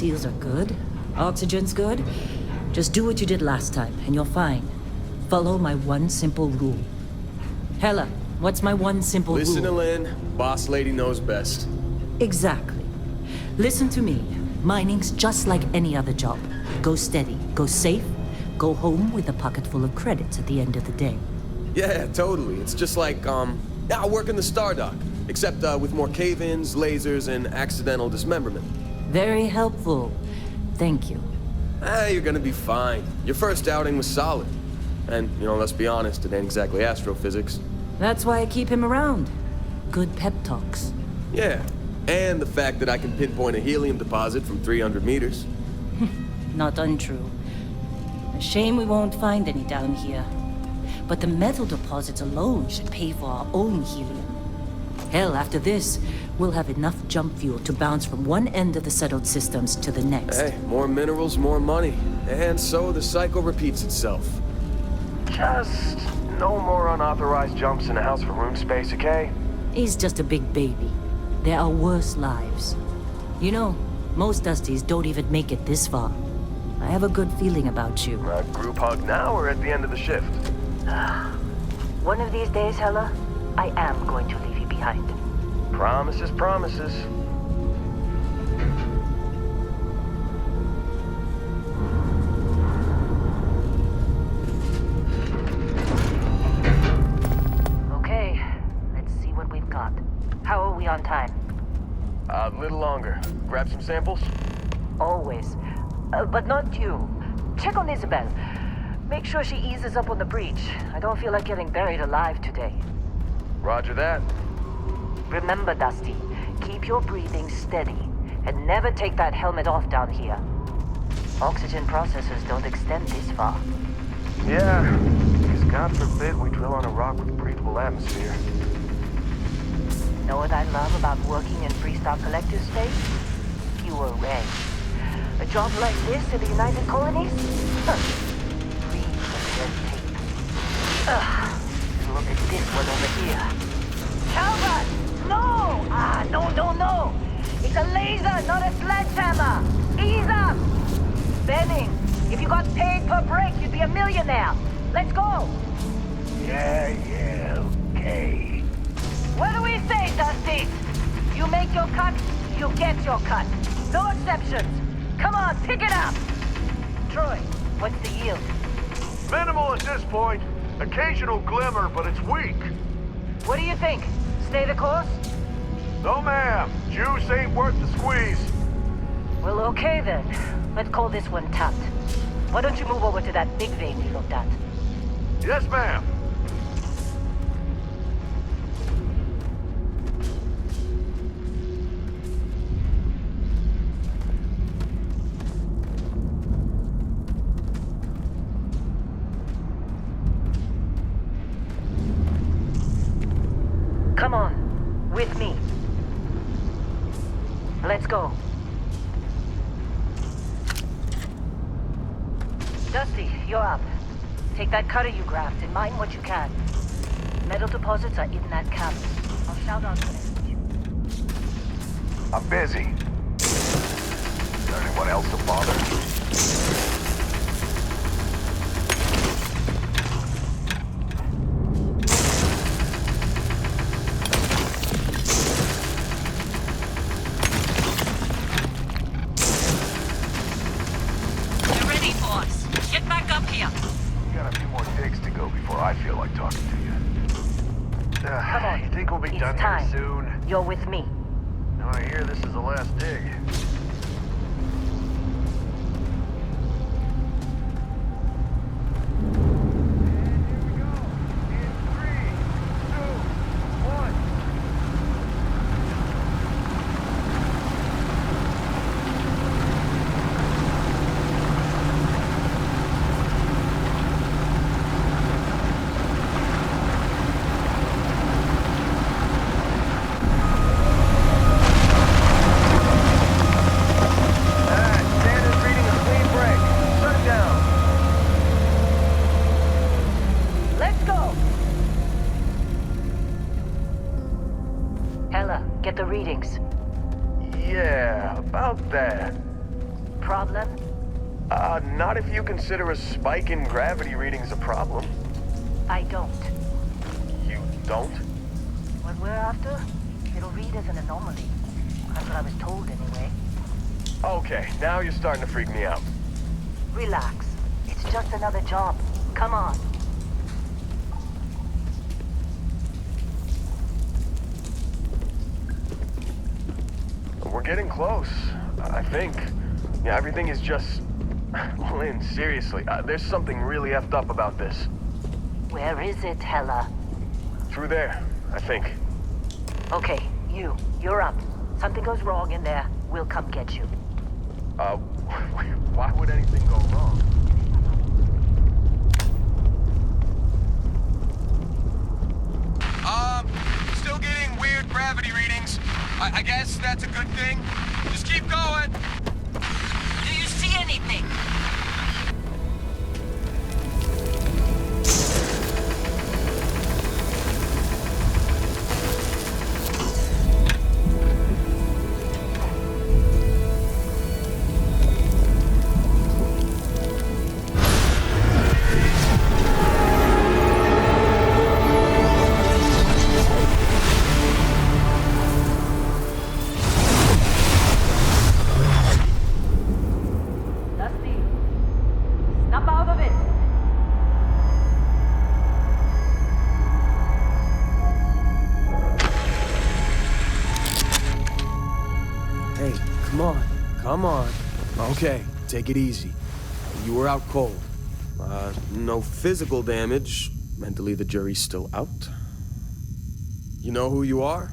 seals are good. Oxygen's good. Just do what you did last time, and you're fine. Follow my one simple rule. Hella, what's my one simple rule? Listen to Lynn. Boss lady knows best. Exactly. Listen to me. Mining's just like any other job. Go steady, go safe, go home with a pocket full of credits at the end of the day. Yeah, totally. It's just like, I work in the Star Dock. Except, with more cave-ins, lasers, and accidental dismemberment. Very helpful. Thank you. You're gonna be fine. Your first outing was solid. And, let's be honest, it ain't exactly astrophysics. That's why I keep him around. Good pep talks. Yeah, and the fact that I can pinpoint a helium deposit from 300 meters. Not untrue. A shame we won't find any down here. But the metal deposits alone should pay for our own helium. Hell, after this, we'll have enough jump fuel to bounce from one end of the settled systems to the next. Hey, more minerals, more money. And so the cycle repeats itself. Just no more unauthorized jumps in the house for room space, okay? He's just a big baby. There are worse lives. You know, most Dusties don't even make it this far. I have a good feeling about you. A group hug now or at the end of the shift? One of these days, Hella, I am going to leave you behind. Promises, promises. Okay, let's see what we've got. How are we on time? A little longer. Grab some samples? Always. But not you. Check on Isabel. Make sure she eases up on the breach. I don't feel like getting buried alive today. Roger that. Remember, Dusty, keep your breathing steady and never take that helmet off down here. Oxygen processors don't extend this far. Yeah, because God forbid we drill on a rock with breathable atmosphere. Know what I love about working in Freestar Collective space? Fewer regs. A job like this in the United Colonies? Huh. Free from red tape. And look at this one over here. Calvert! No! No! It's a laser, not a sledgehammer! Ease up! Benning, if you got paid per break, you'd be a millionaire. Let's go! Yeah, okay. What do we say, Dusty? You make your cut, you get your cut. No exceptions. Come on, pick it up! Troy, what's the yield? Minimal at this point. Occasional glimmer, but it's weak. What do you think? Stay the course? No, ma'am. Juice ain't worth the squeeze. Well, okay then. Let's call this one tapped. Why don't you move over to that big vein we looked at? Yes, ma'am. Come on, with me. Let's go. Dusty, you're up. Take that cutter you grabbed and mine what you can. Metal deposits are in that cabin. I'll shout out when I reach you. I'm busy. Is there anyone else to bother? They're ready for us. Get back up here. We got a few more digs to go before I feel like talking to you. Come on. You think we'll be It's done time. here soon? You're with me. No, I hear this is the last dig. Hella, get the readings. Yeah, about that. problem? Not if you consider a spike in gravity readings a problem. I don't. You don't? What we're after, it'll read as an anomaly. That's what I was told anyway. Okay, now you're starting to freak me out. Relax. It's just another job. Come on. We're getting close, I think. Yeah, everything is just... Lynn, seriously, there's something really effed up about this. Where is it, Hella? Through there, I think. Okay, you're up. Something goes wrong in there, we'll come get you. Why would anything go wrong? Still getting weird gravity readings. I guess that's a good thing. Just keep going. Do you see anything? Dusty, snap out of it. Hey, come on. Come on. Okay, take it easy. You were out cold. No physical damage. Mentally, the jury's still out. You know who you are?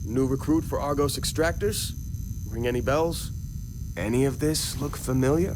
New recruit for Argos Extractors? Ring any bells? Any of this look familiar?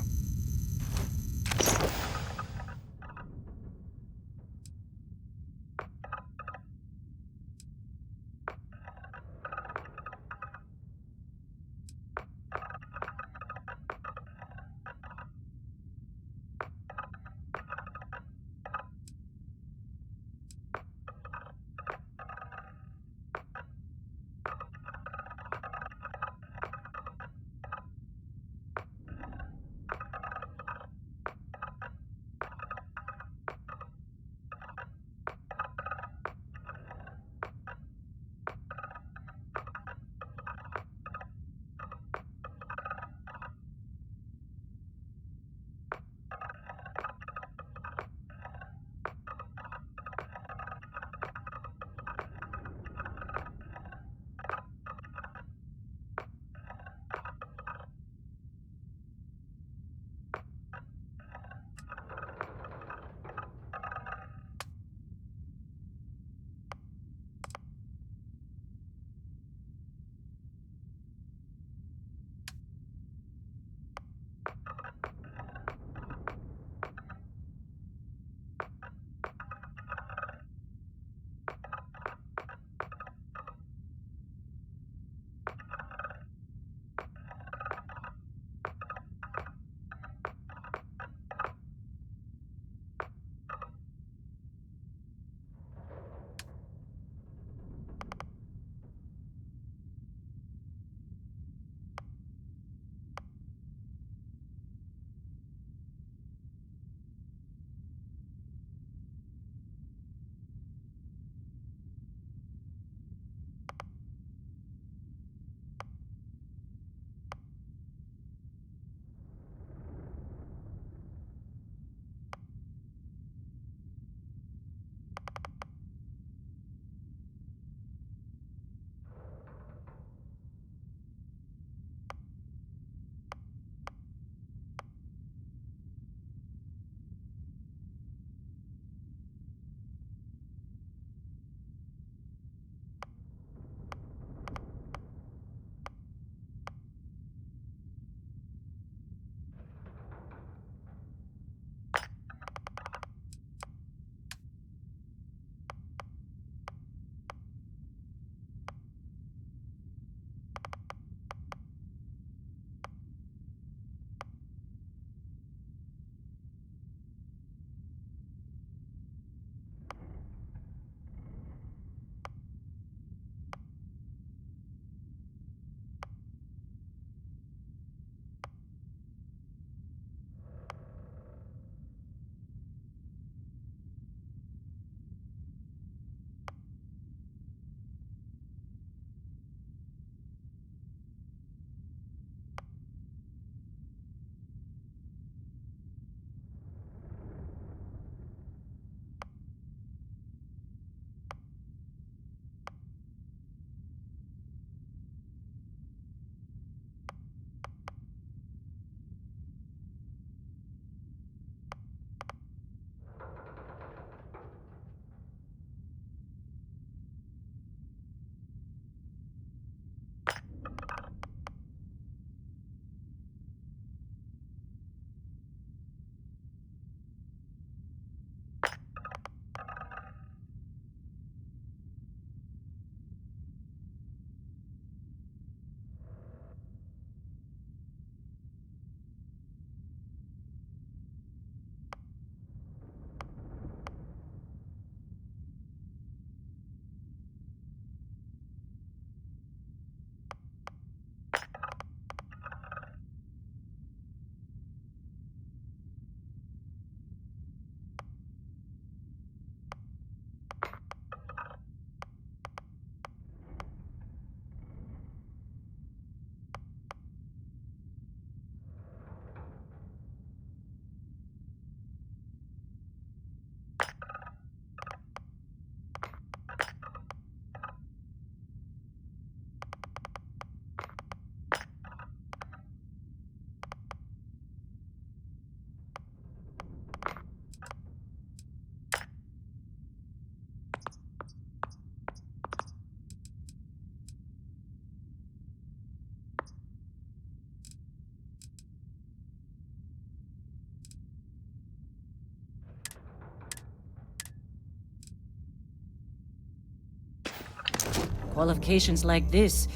Qualifications like this,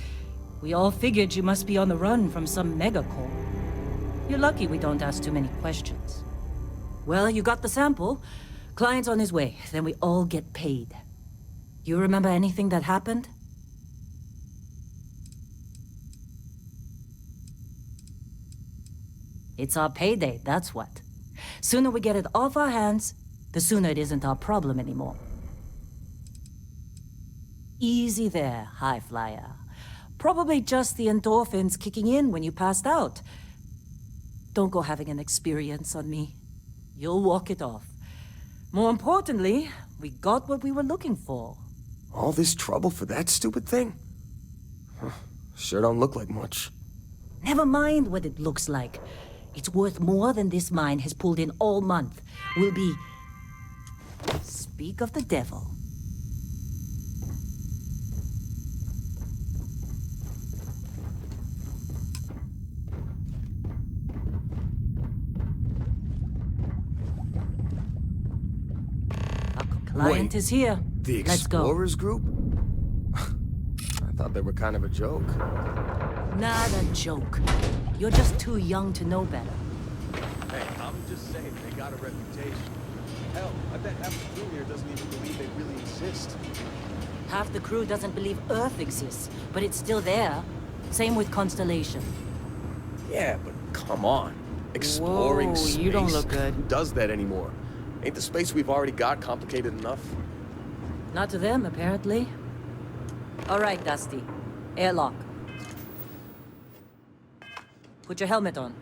we all figured you must be on the run from some megacorp. You're lucky we don't ask too many questions. Well, you got the sample. Client's on his way, then we all get paid. You remember anything that happened? It's our payday, that's what. Sooner we get it off our hands, the sooner it isn't our problem anymore. Easy there, high flyer. Probably just the endorphins kicking in when you passed out. Don't go having an experience on me. You'll walk it off. More importantly, we got what we were looking for. All this trouble for that stupid thing? Huh, sure don't look like much. Never mind what it looks like. It's worth more than this mine has pulled in all month. We'll be... Speak of the devil. Our client is here. The Let's go. Explorers group? I thought they were kind of a joke. Not a joke. You're just too young to know better. Hey, I'm just saying they got a reputation. Hell, I bet half the crew here doesn't even believe they really exist. Half the crew doesn't believe Earth exists, but it's still there. Same with Constellation. Yeah, but come on. Exploring Whoa, space. you don't look good. Who does that anymore? Ain't the space we've already got complicated enough? Not to them, apparently. All right, Dusty. Airlock. Put your helmet on.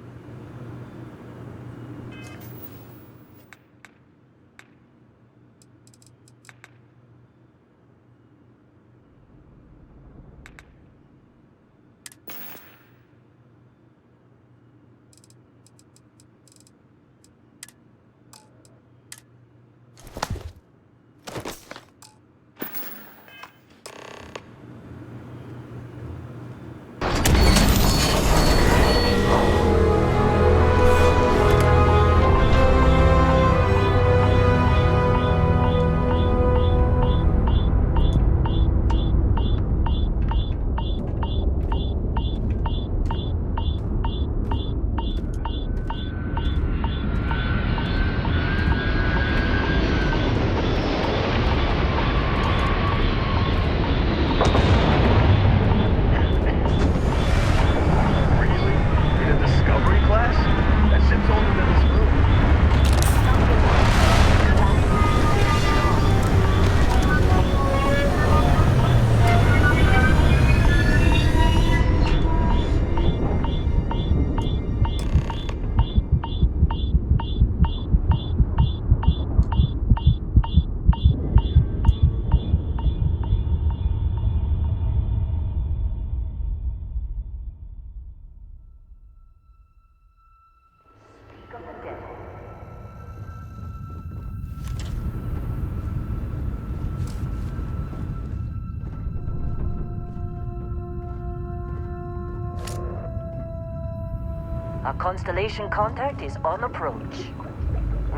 Our Constellation contact is on approach.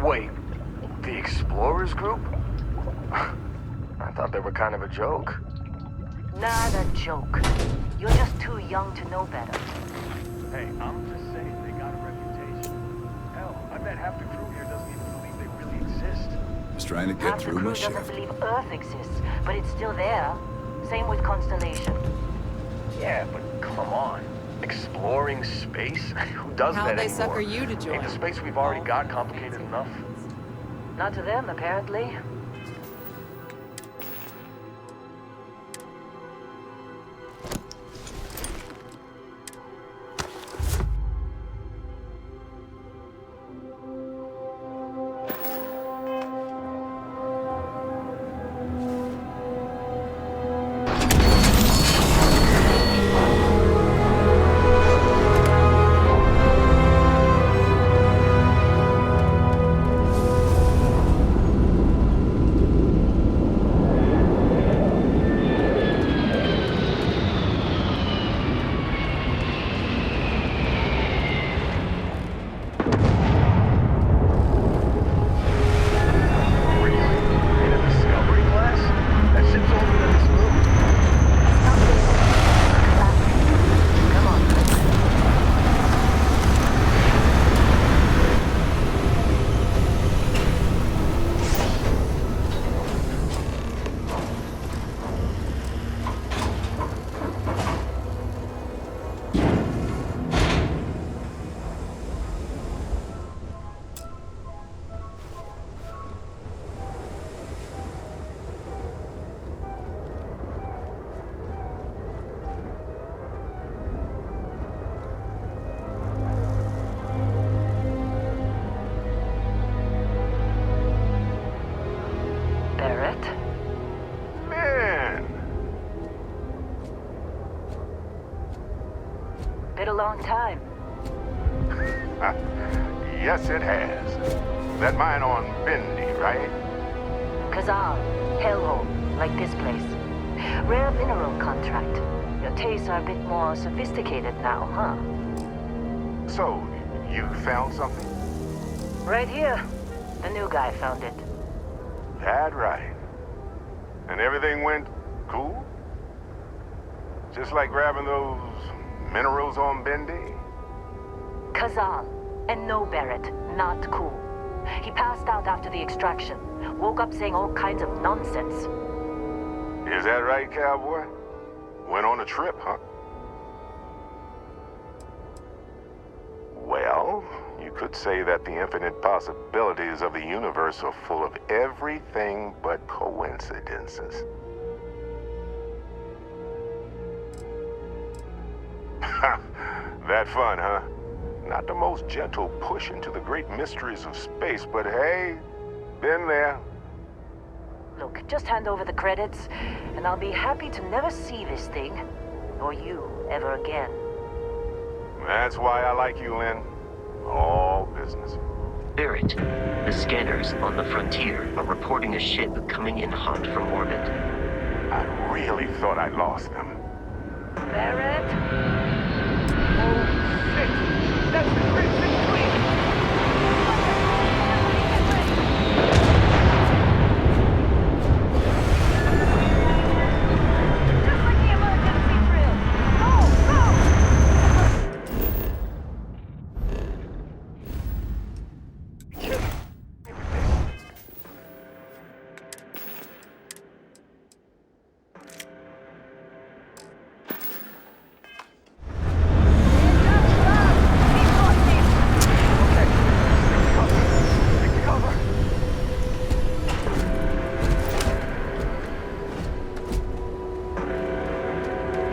Wait, the Explorers group? I thought they were kind of a joke. Not a joke. You're just too young to know better. Hey, I'm just saying they got a reputation. Hell, I bet half the crew here doesn't even believe they really exist. Just trying to get Half the through crew my doesn't shift. believe Earth exists, but it's still there. Same with Constellation. Yeah, but come on. Exploring space? Who does How'd that they anymore? sucker you to join? Ain't the space we've already got complicated enough? Not to them, apparently. Been a long time. Yes, it has. That mine on Bendy, right? Kazal, hellhole, like this place. Rare mineral contract. Your tastes are a bit more sophisticated now, huh? So, you found something? Right here. The new guy found it. That right. And everything went cool? Just like grabbing those minerals on Bendy? Kazal. And no, Barrett. Not cool. He passed out after the extraction. Woke up saying all kinds of nonsense. Is that right, cowboy? Went on a trip, huh? Well, you could say that the infinite possibilities of the universe are full of everything but coincidences. That fun, huh? Not the most gentle push into the great mysteries of space, but hey, been there. Look, just hand over the credits, and I'll be happy to never see this thing, or you, ever again. That's why I like you, Lynn. All business. Barrett, the scanners on the frontier are reporting a ship coming in hot from orbit. I really thought I lost them. Barrett? Oh, shit! That's the Crimson Fleet! Just like the emergency drill! Go! Go!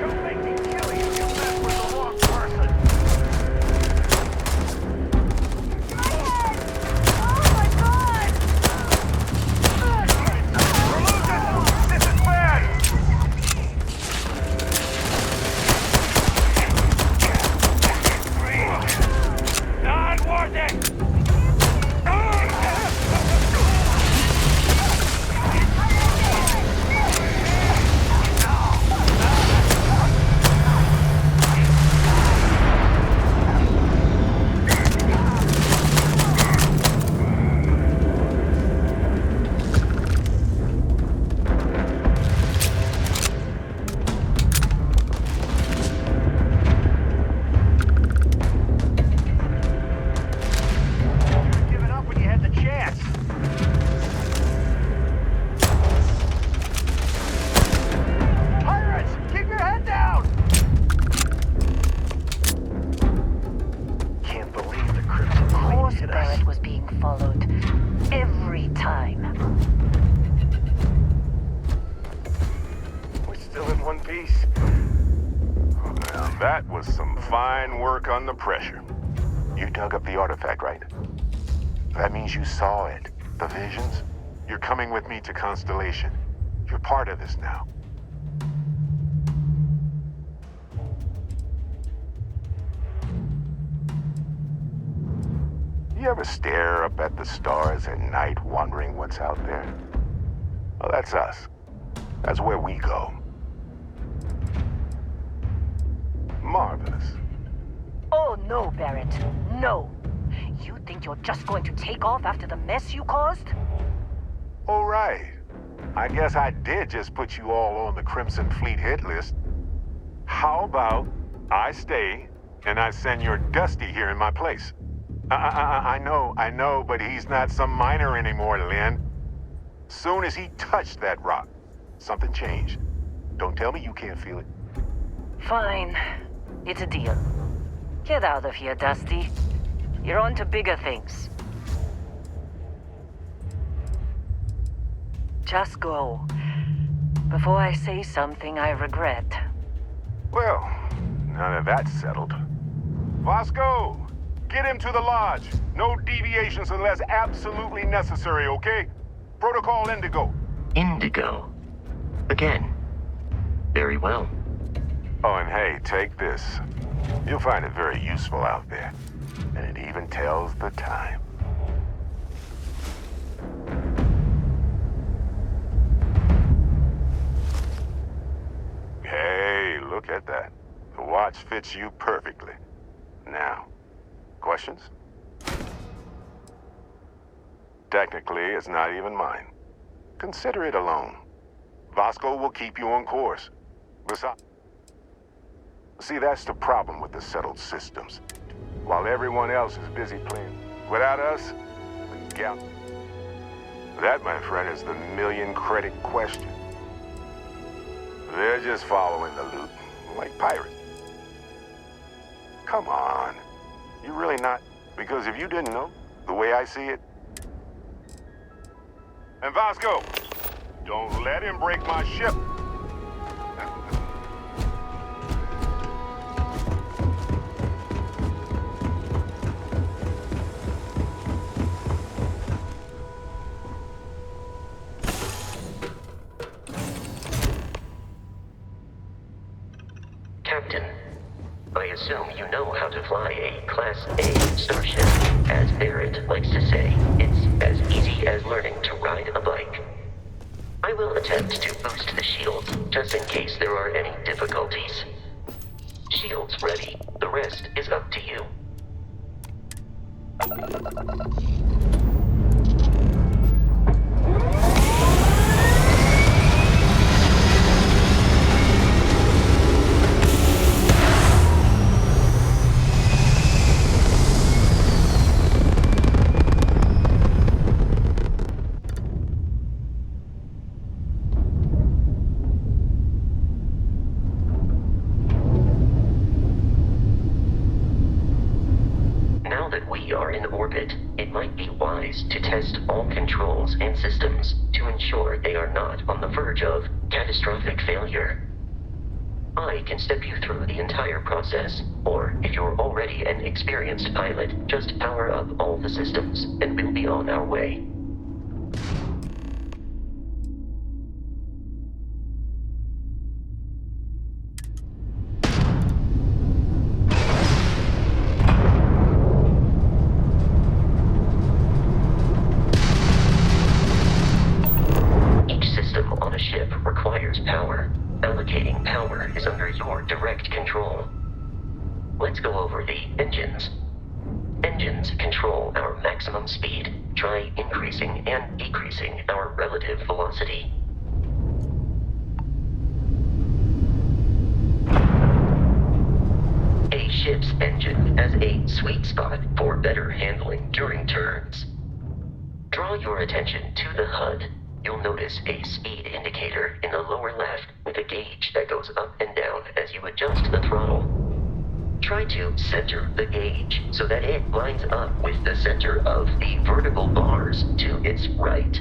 Don't make me kill you! You messed with the wrong person! We're losing! This is bad! Not worth it! Give it up when you had the chance. Pirates! Keep your head down! Can't believe the Crimson Of course Fleet hit us. Barrett was being followed. Every time. We're still in one piece. Now that was some fine work under pressure. You dug up the artifact, right? That means you saw it. The visions? You're coming with me to Constellation. You're part of this now. You ever stare up at the stars at night wondering what's out there? Well, that's us. That's where we go. Marvelous. Oh no, Barrett. No. You think you're just going to take off after the mess you caused? All right. I guess I did just put you all on the Crimson Fleet hit list. How about I stay and I send your Dusty here in my place? I know, but he's not some miner anymore, Lynn. Soon as he touched that rock, something changed. Don't tell me you can't feel it. Fine. It's a deal. Get out of here, Dusty. You're on to bigger things. Just go. Before I say something I regret. Well, now that that's settled. Vasco, get him to the lodge. No deviations unless absolutely necessary, okay? Protocol Indigo. Indigo. Again. Very well. Oh, and hey, take this. You'll find it very useful out there. And it even tells the time. Hey, look at that. The watch fits you perfectly. Now, questions? Technically, it's not even mine. Consider it a loan. Vasco will keep you on course. Besides, see, that's the problem with the settled systems. While everyone else is busy playing without us, the gap. That, my friend, is the million-credit question. They're just following the loot, like pirates. Come on. You really not? Because if you didn't know, the way I see it... And Vasco, don't let him break my ship. Captain, I assume you know how to fly a Class A starship. As Barrett likes to say, it's as easy as learning to ride a bike. I will attempt to boost the shields, just in case there are any difficulties. Shields ready. The rest is up to you. Now that we are in orbit, it might be wise to test all controls and systems to ensure they are not on the verge of catastrophic failure. I can step you through the entire process, or if you're already an experienced pilot, just power up all the systems, and we'll be on our way. Ship requires power. Allocating power is under your direct control. Let's go over the engines. Engines control our maximum speed. Try increasing and decreasing our relative velocity. A ship's engine has a sweet spot for better handling during turns. Draw your attention to the HUD. You'll notice a speed indicator in the lower left with a gauge that goes up and down as you adjust the throttle. Try to center the gauge so that it lines up with the center of the vertical bars to its right.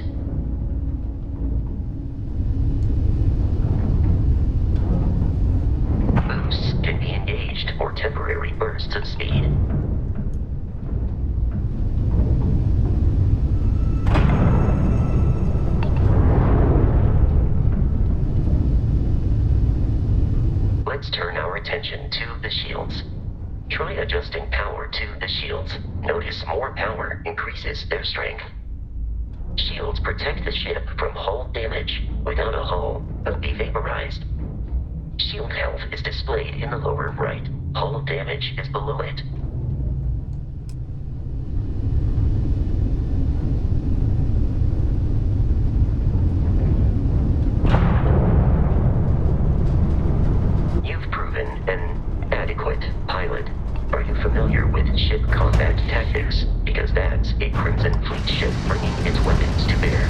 Boosts can be engaged for temporary bursts of speed. Let's turn our attention to the shields. Try adjusting power to the shields. Notice more power increases their strength. Shields protect the ship from hull damage. Without a hull, they'll be vaporized. Shield health is displayed in the lower right. Hull damage is below it. An adequate pilot. Are you familiar with ship combat tactics? Because that's a Crimson Fleet ship bringing its weapons to bear.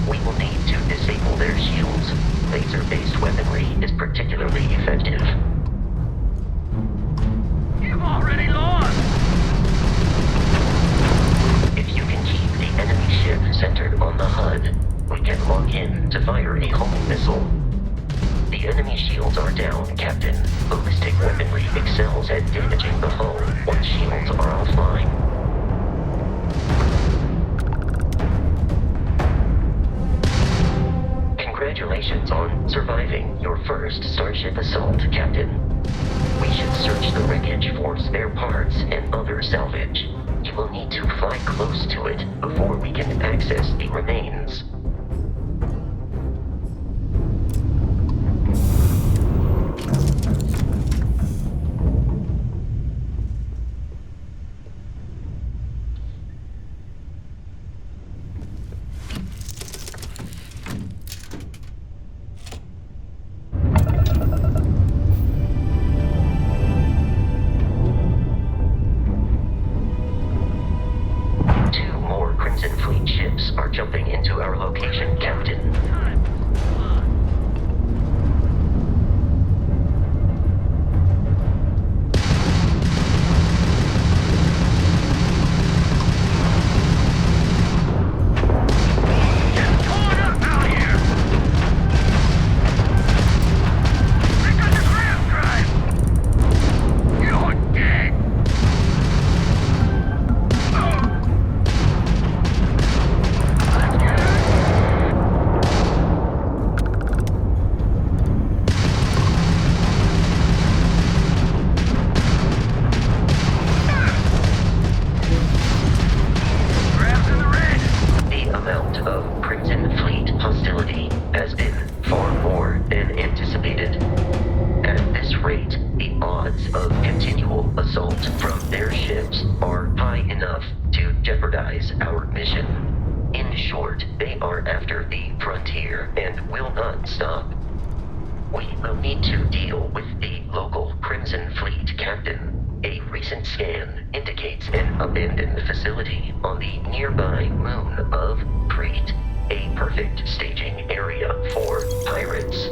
We will need to disable their shields. Laser-based weaponry is particularly effective. You've already lost! If you can keep the enemy ship centered on the HUD, we can lock in to fire a homing missile. The enemy shields are down, Captain. Ballistic weaponry excels at damaging the hull once shields are offline. Congratulations. Congratulations on surviving your first Starship assault, Captain. We should search the wreckage for spare parts and other salvage. You will need to fly close to it before we can access the remains. Crimson Fleet ships are jumping into our location, Captain. Our mission. In short, they are after the frontier and will not stop. We will need to deal with the local Crimson Fleet captain. A recent scan indicates an abandoned facility on the nearby moon of Crete, a perfect staging area for pirates.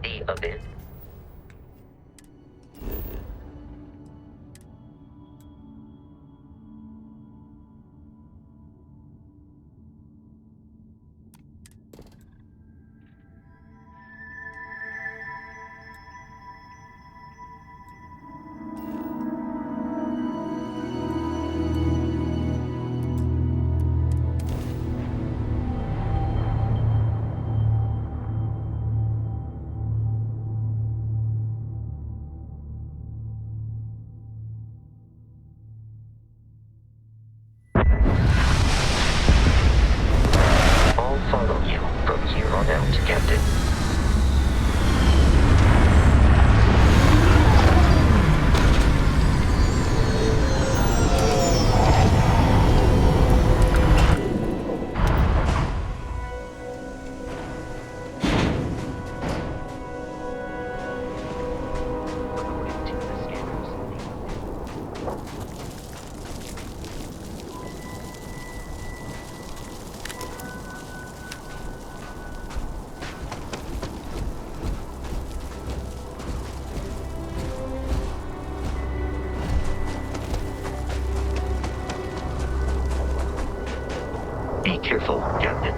The Abyss. I'll follow you from here on out, Captain. According to the scanners, be careful, Captain.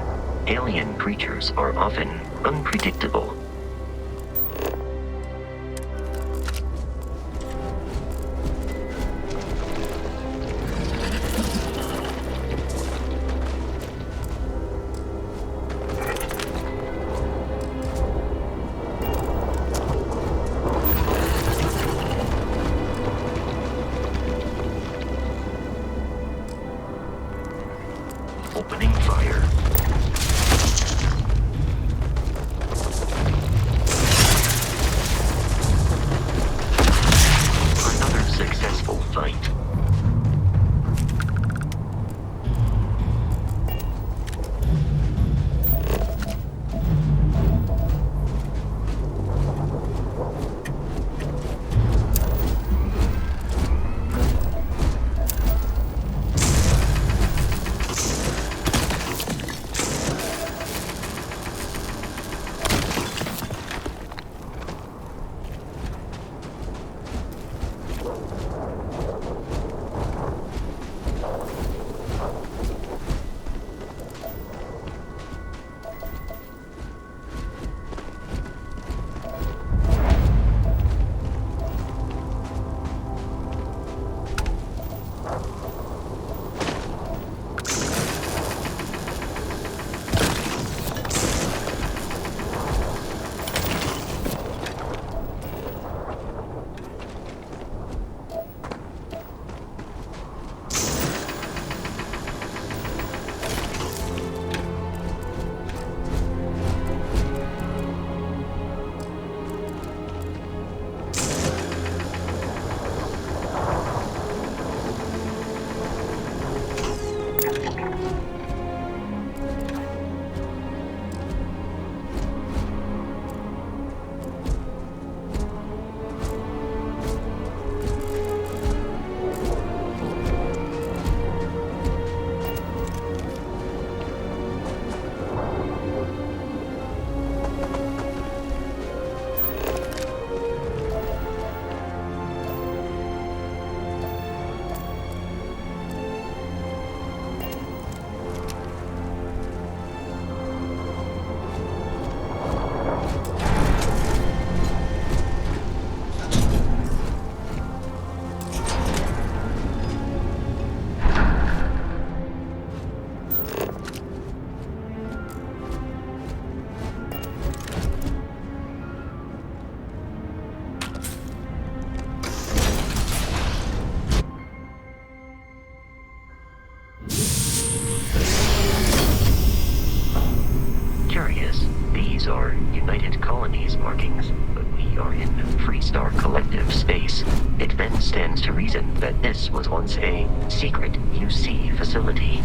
Alien creatures are often unpredictable. Opening fire. Another successful fight. These are United Colonies markings, but we are in Freestar Collective space. It then stands to reason that this was once a secret UC facility.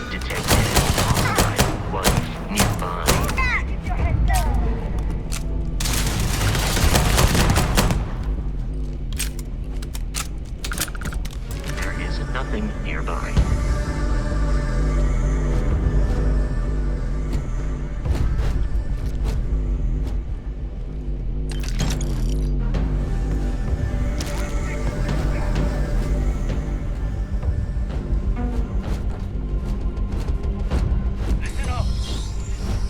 detected. Hostile life nearby. There is nothing nearby. Listen up!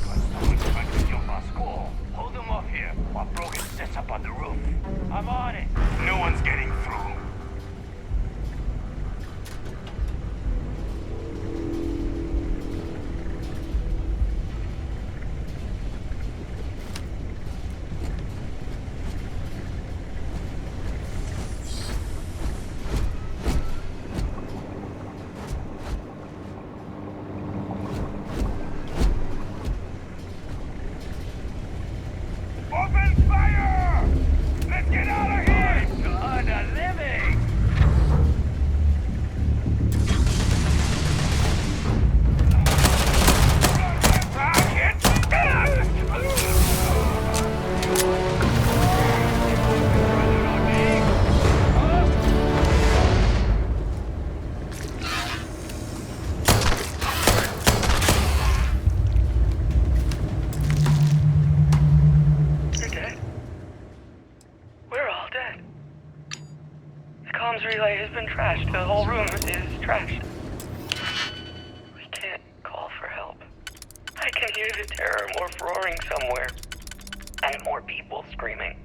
Got someone trying to jump our school. Hold them off here while Brogan sets up on the roof. I'm on it. No one's getting through. Open fire! Let's get out of here! God, a living! You're dead. We're all dead. The comms relay has been trashed. The whole room is trashed. We can't call for help. I can hear the terror morph roaring somewhere. And more people screaming.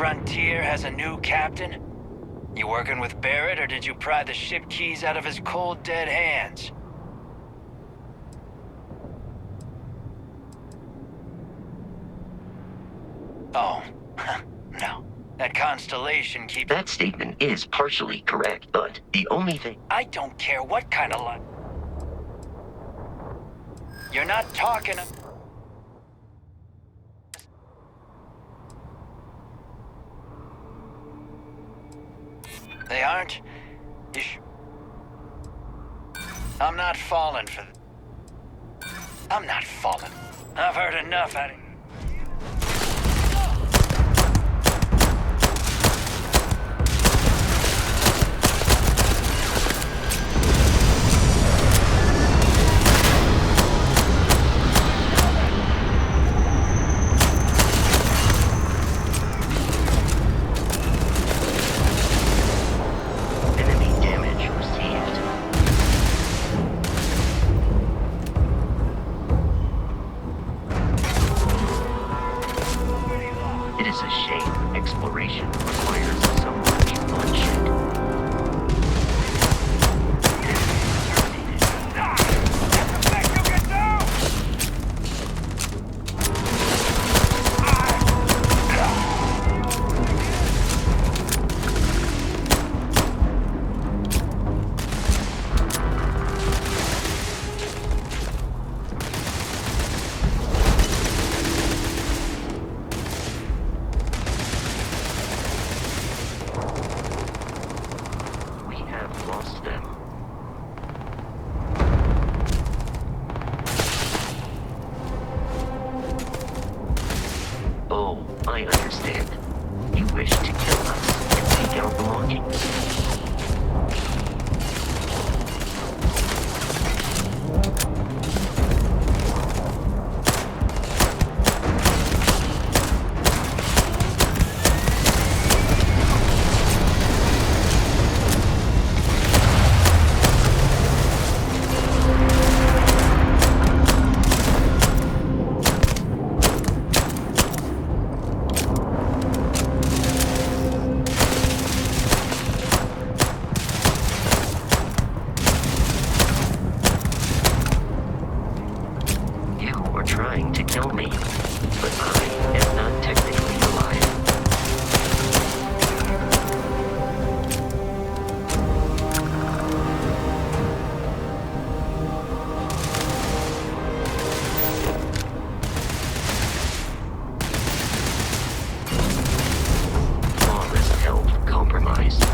Frontier has a new captain? You working with Barrett, or did you pry the ship keys out of his cold, dead hands? Oh, no. That constellation keeps... That statement is partially correct, but the only thing... I don't care what kind of luck. You're not talking... They aren't? I'm not falling for... I'm not falling. I've heard enough out of... Enemy damage received. It is a shame exploration requires so much bloodshed. We have lost them. Oh, I understand. You wish to kill us and take our belongings. You are trying to kill me, but I am not technically alive. Flawless health compromised.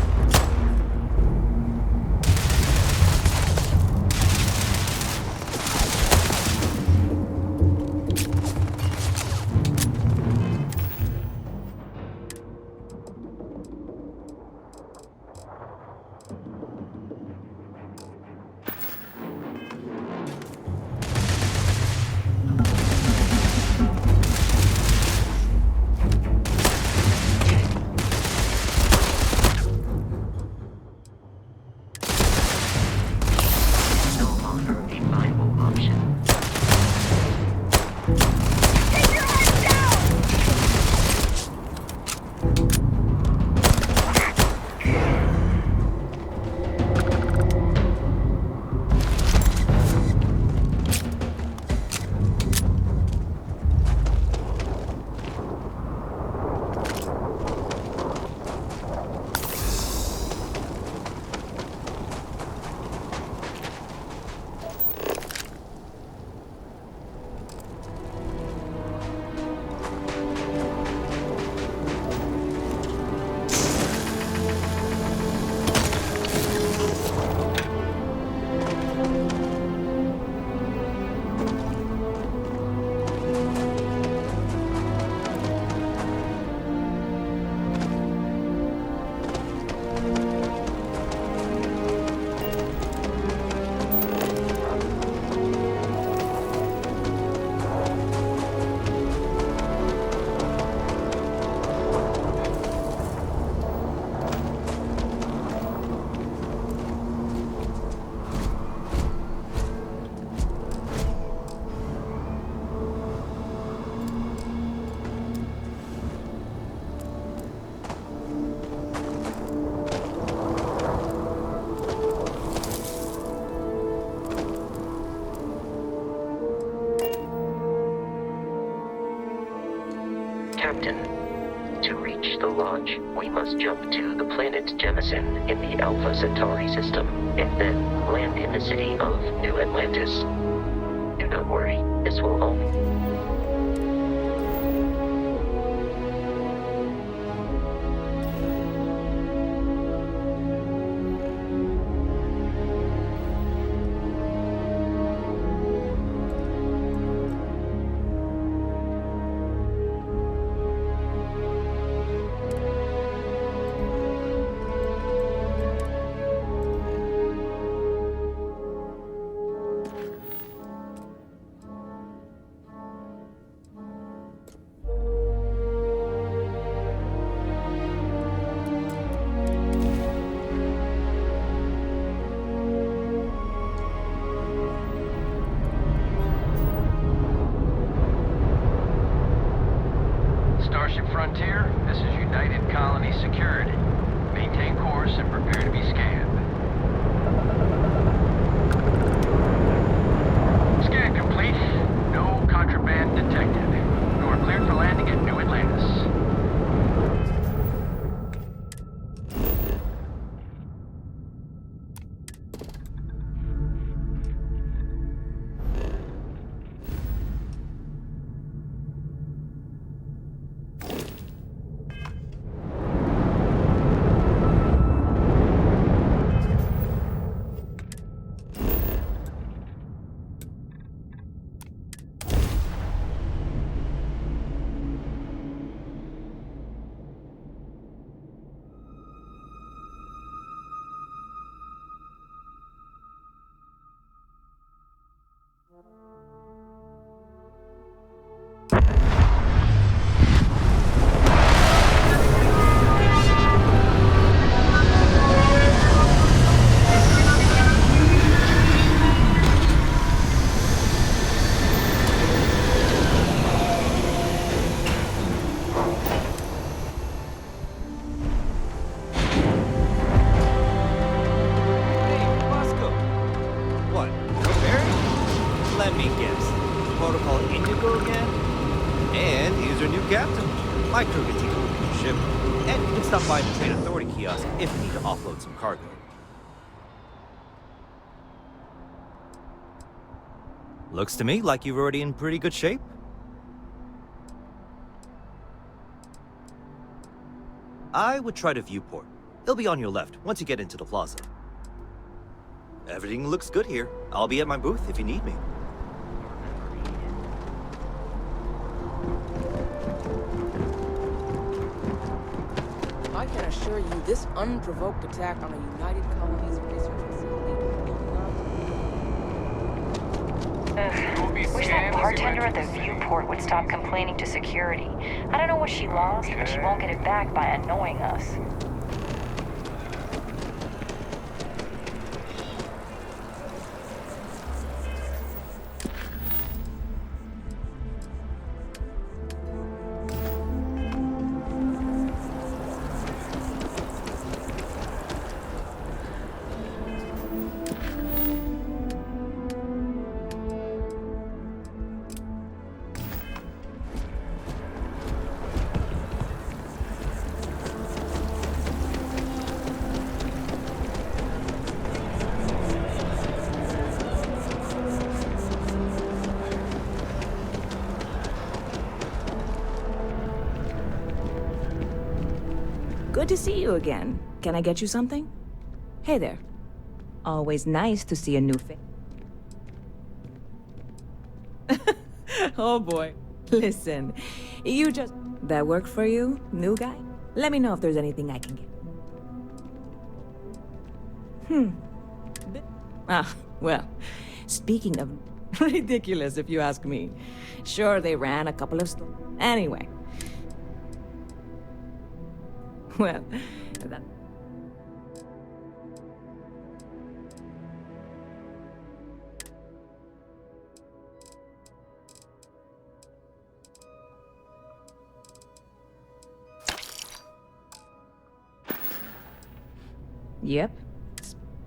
Captain. To reach the Lodge, we must jump to the planet Jemison in the Alpha Centauri system, and then land in the city of New Atlantis. Do not worry, this will all be... Starship Frontier, this is United Colony secured. Maintain course and prepare to be scanned. Scan complete. No contraband detected. You are cleared for landing at New Atlantis. Let me guess. Protocol Indigo again? And here's your new captain. My crew can take a look at your ship. And you can stop by the Trade Authority kiosk if you need to offload some cargo. Looks to me like you're already in pretty good shape. I would try the viewport. It'll be on your left once you get into the plaza. Everything looks good here. I'll be at my booth if you need me. I can assure you this unprovoked attack on a United Colonies research facility will not... Wish that bartender at the viewport would stop complaining to security. I don't know what she lost, but she won't get it back by annoying us. Good to see you again. Can I get you something? Hey there. Always nice to see a new face. Oh boy. Listen, you just... That work for you, new guy? Let me know if there's anything I can get. Well, speaking of... ridiculous if you ask me. Sure, they ran a couple of stores. Anyway. Well, that... Yep.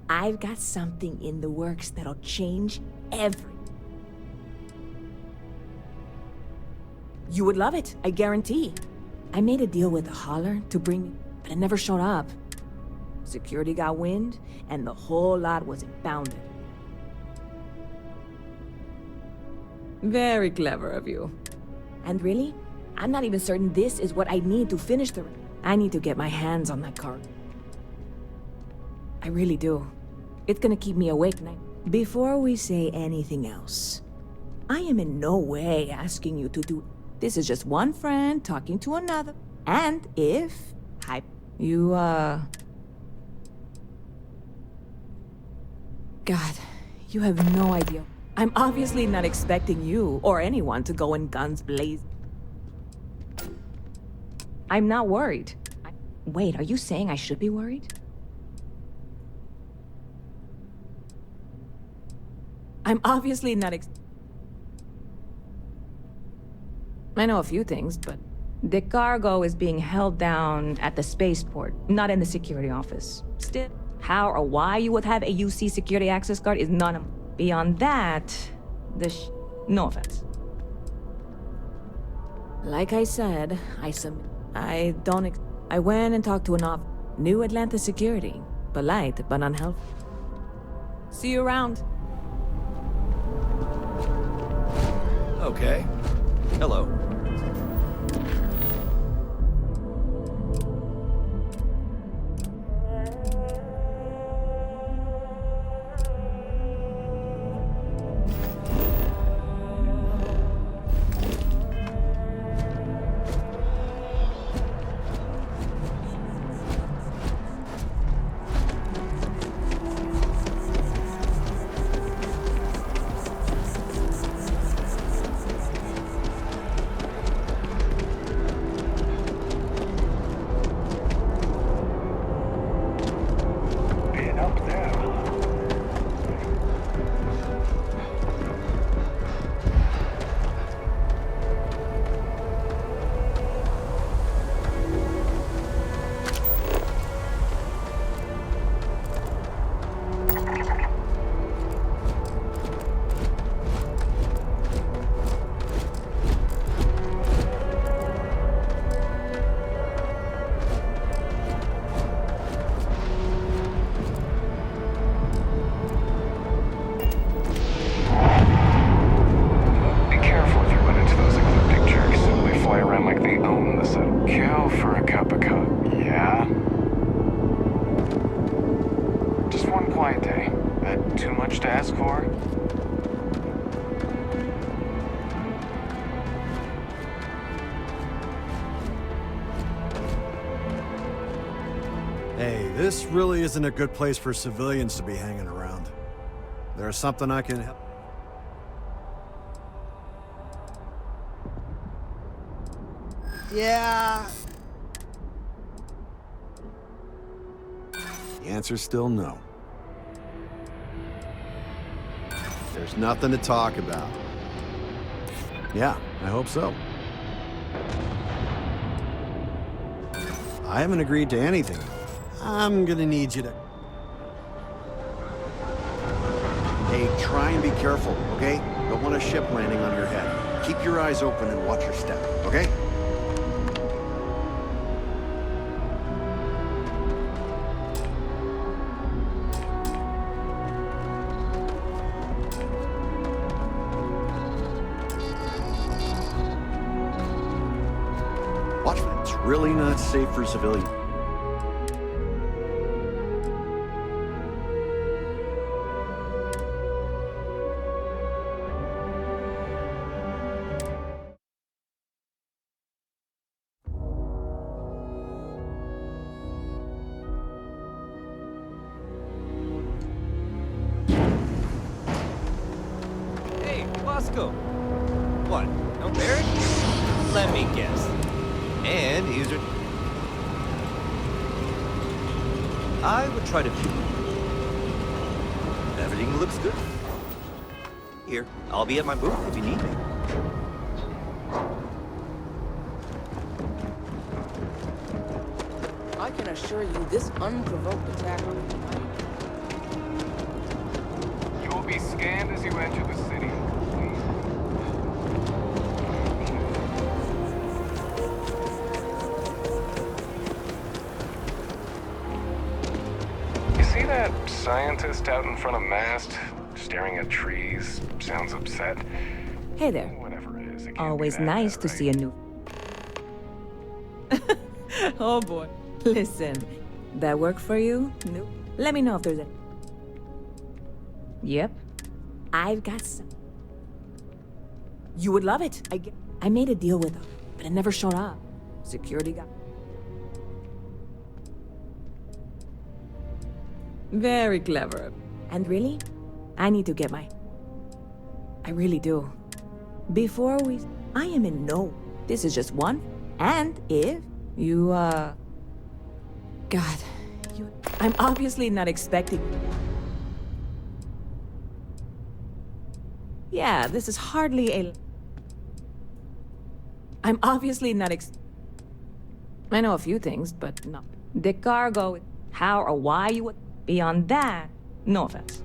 I've got something in the works that'll change everything. You would love it, I guarantee. I made a deal with the hauler to bring, but it never showed up. Security got wind, and the whole lot was impounded. Very clever of you. And really, I'm not even certain this is what I need to finish the... I need to get my hands on that card. I really do. It's gonna keep me awake night. Before we say anything else, I am in no way asking you to do... This is just one friend talking to another. And if... God, you have no idea. I'm obviously not expecting you or anyone to go in guns blazing. I'm not worried. Wait, are you saying I should be worried? I'm obviously not I know a few things, but... The cargo is being held down at the spaceport, not in the security office. Still, how or why you would have a UC security access card is none. Beyond that, no offense. Like I said, I went and talked to an New Atlanta security. Polite, but unhelpful. See you around. Okay. Hello. Hey, this really isn't a good place for civilians to be hanging around. There's something I can help. Yeah. The answer's still no. There's nothing to talk about. Yeah, I hope so. I haven't agreed to anything. I'm gonna need you to... Hey, try and be careful, okay? Don't want a ship landing on your head. Keep your eyes open and watch your step, okay? Watch it. It's really not safe for civilians. What? No Barrett? Let me guess. And user... I would try to... Everything looks good. Here, I'll be at my booth if you need me. I can assure you this unprovoked attack on the United... You will be scanned as you enter the city. scientist out in front of mast, staring at trees, sounds upset. Hey there. Whatever it is, it can't Always be that nice bad, to right? see a new... Oh boy. Listen, that work for you? No. Let me know if there's a... Yep. I've got some... You would love it. I made a deal with them, but it never showed up. Security guy. Very clever. And really, I need to get my... I really do. Before we... I am in no... This is just one. And if you, God, I'm obviously not expecting... Yeah, this is hardly a... I'm obviously not I know a few things, but no. The cargo, how or why you would... Beyond that, no offense.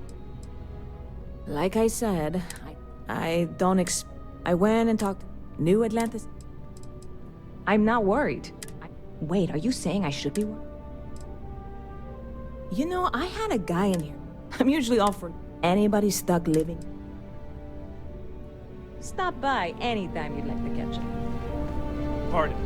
Like I said, I don't I went and talked to New Atlantis. I'm not worried. Wait, are you saying I should be worried? You know, I had a guy in here. I'm usually all for anybody stuck living. Stop by anytime you'd like to catch up. Pardon.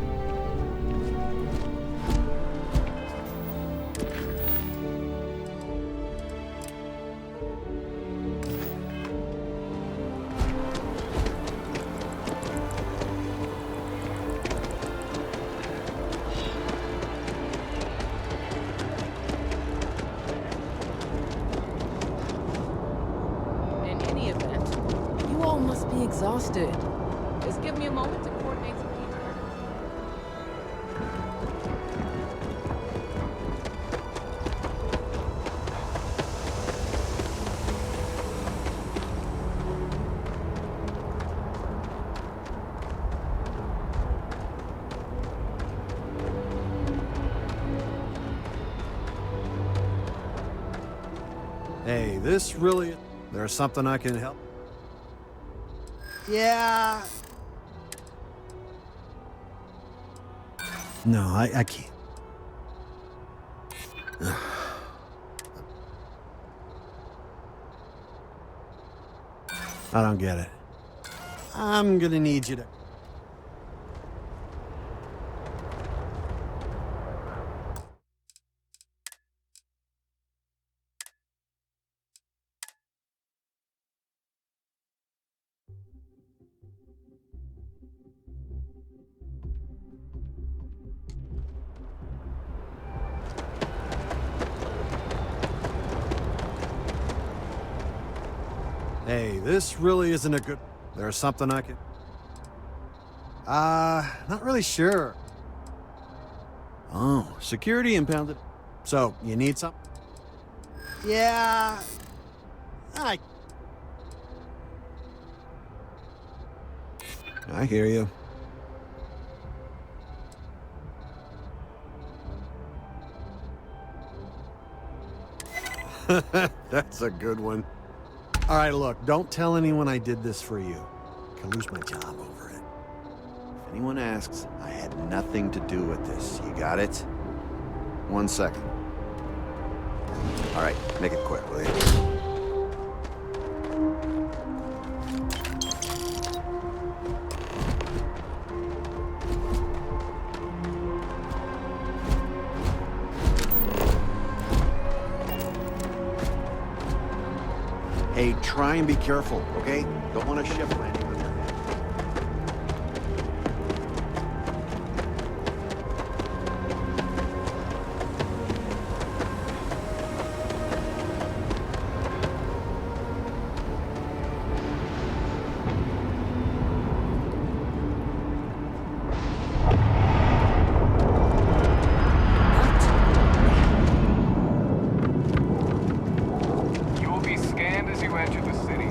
In any event, you all must be exhausted. Just give me a moment to coordinate some details. Hey, this really... There's something I can help? Yeah. No, I can't. I don't get it. I'm gonna need you to... Hey, this really isn't a good... There's something I can... not really sure. Oh, security impounded. So, you need something? Yeah... I hear you. That's a good one. All right, look, don't tell anyone I did this for you. I could lose my job over it. If anyone asks, I had nothing to do with this. You got it? 1 second. All right, make it quick, will you? Hey, try and be careful, okay? Don't want a ship landing on your head. You will be scanned as you enter the city.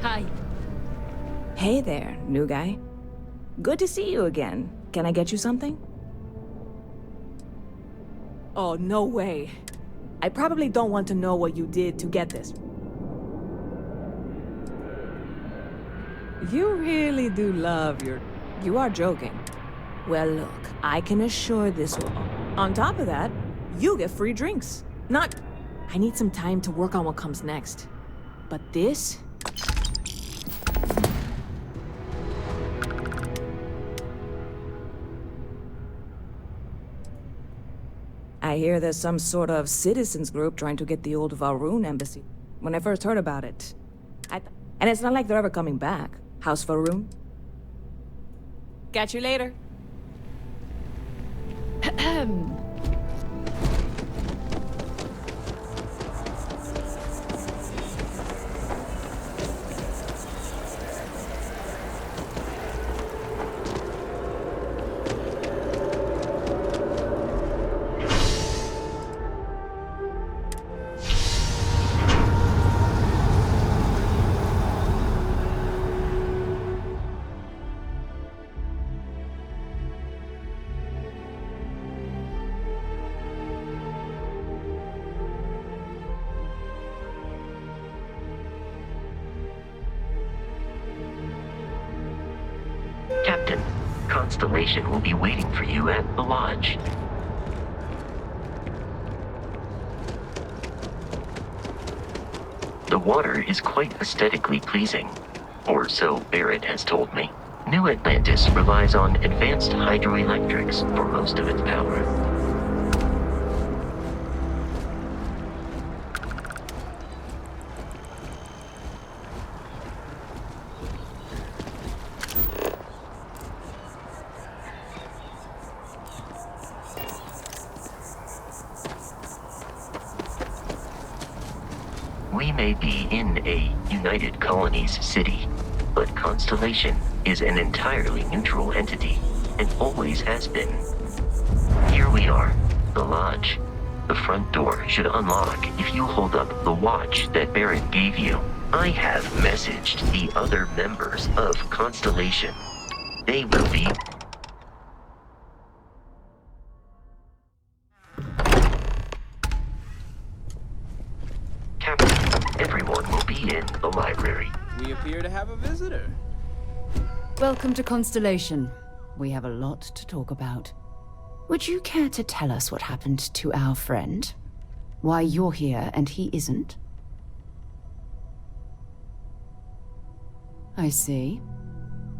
Hi. Hey there, new guy. Good to see you again. Can I get you something? Oh, no way. I probably don't want to know what you did to get this. You really do love your... You are joking. Well, look, I can assure this will... On top of that, you get free drinks. Not... I need some time to work on what comes next. But this... I hear there's some sort of citizens group trying to get the old Valroon embassy. When I first heard about it, and it's not like they're ever coming back. House Valroon. Catch you later. Captain, Constellation will be waiting for you at the lodge. The water is quite aesthetically pleasing, or so Barrett has told me. New Atlantis relies on advanced hydroelectrics for most of its power. We may be in a United Colonies city, but Constellation is an entirely neutral entity, and always has been. Here we are, the lodge. The front door should unlock if you hold up the watch that Barrett gave you. I have messaged the other members of Constellation. They will be... Everyone will be in the library. We appear to have a visitor. Welcome to Constellation. We have a lot to talk about. Would you care to tell us what happened to our friend? Why you're here and he isn't? I see.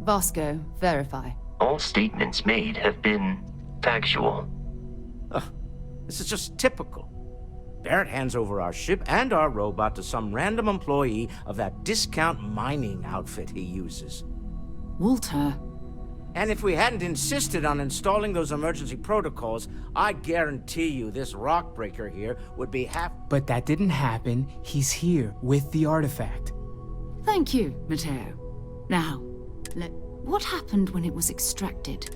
Vasco, verify. All statements made have been factual. This is just typical. Barrett hands over our ship and our robot to some random employee of that discount mining outfit he uses. Walter. And if we hadn't insisted on installing those emergency protocols, I guarantee you this rock breaker here would be half... But that didn't happen. He's here with the artifact. Thank you, Matteo. Now, what happened when it was extracted?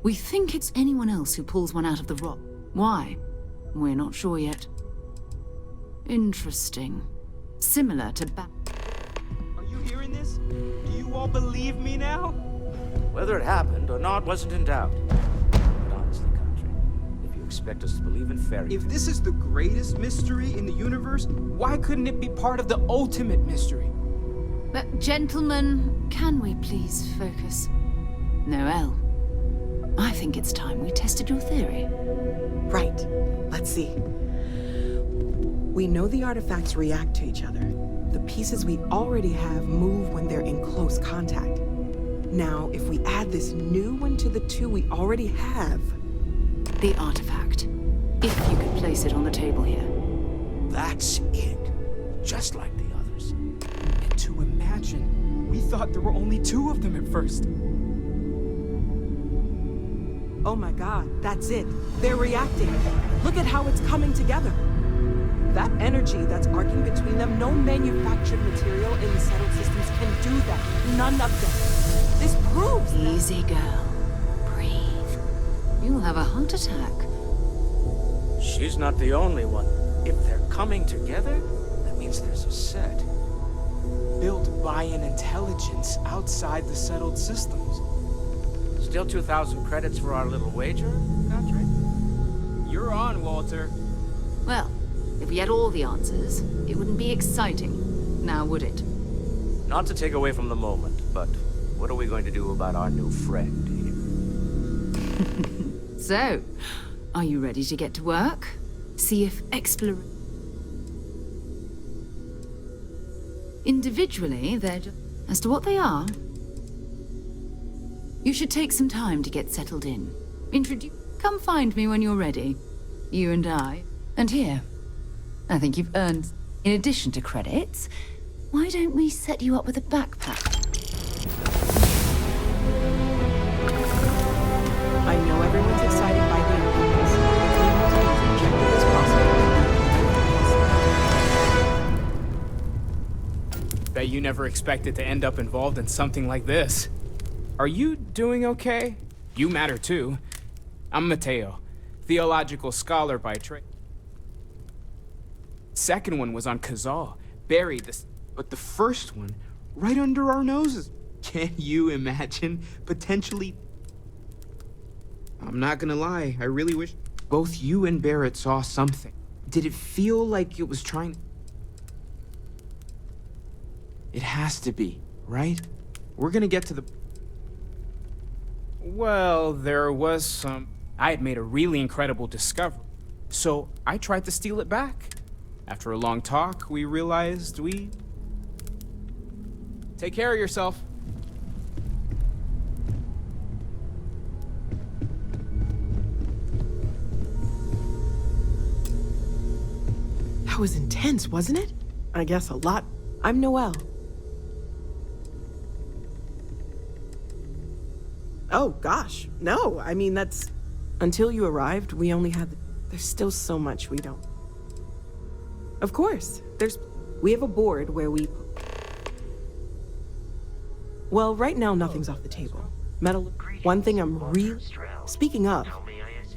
We think it's anyone else who pulls one out of the rock. Why? We're not sure yet. Interesting. Similar to Are you hearing this? Do you all believe me now? Whether it happened or not wasn't in doubt. But honestly, Country, if you expect us to believe in fairy... If this is the greatest mystery in the universe, why couldn't it be part of the ultimate mystery? But gentlemen, can we please focus? Noel, I think it's time we tested your theory. Right. Let's see. We know the artifacts react to each other. The pieces we already have move when they're in close contact. Now, if we add this new one to the two we already have... The artifact. If you could place it on the table here. That's it. Just like the others. And to imagine, we thought there were only two of them at first. Oh my god, that's it. They're reacting. Look at how it's coming together. That energy that's arcing between them, no manufactured material in the settled systems can do that. None of them. This proves that... Easy, girl. Breathe. You'll have a heart attack. She's not the only one. If they're coming together, that means there's a set. Built by an intelligence outside the settled systems. As Still 2,000 credits for our little wager, Patrick? You're on, Walter. Well, if we had all the answers, it wouldn't be exciting, now would it? Not to take away from the moment, but what are we going to do about our new friend here? So, are you ready to get to work? See if individually, they're as to what they are. You should take some time to get settled in. Come find me when you're ready. You and I. And here. I think you've earned, in addition to credits, why don't we set you up with a backpack? I know everyone's excited by the outcomes. Let's leave it to be as objective as possible. Bet you never expected to end up involved in something like this. Are you doing okay? You matter too. I'm Mateo, theological scholar by trade. Second one was on Kazal, buried but the first one, right under our noses. Can you imagine potentially? I'm not gonna lie, I really wish both you and Barrett saw something. Did it feel like it was trying? It has to be, right? We're gonna get to the... Well, there was some... I had made a really incredible discovery, so I tried to steal it back. After a long talk, we realized we... Take care of yourself. That was intense, wasn't it? I guess a lot. I'm Noelle. Oh, gosh. No, I mean, that's... Until you arrived, we only had... There's still so much we don't... Of course. We have a board where we... Well, right now, nothing's off the table. One thing I'm Speaking of,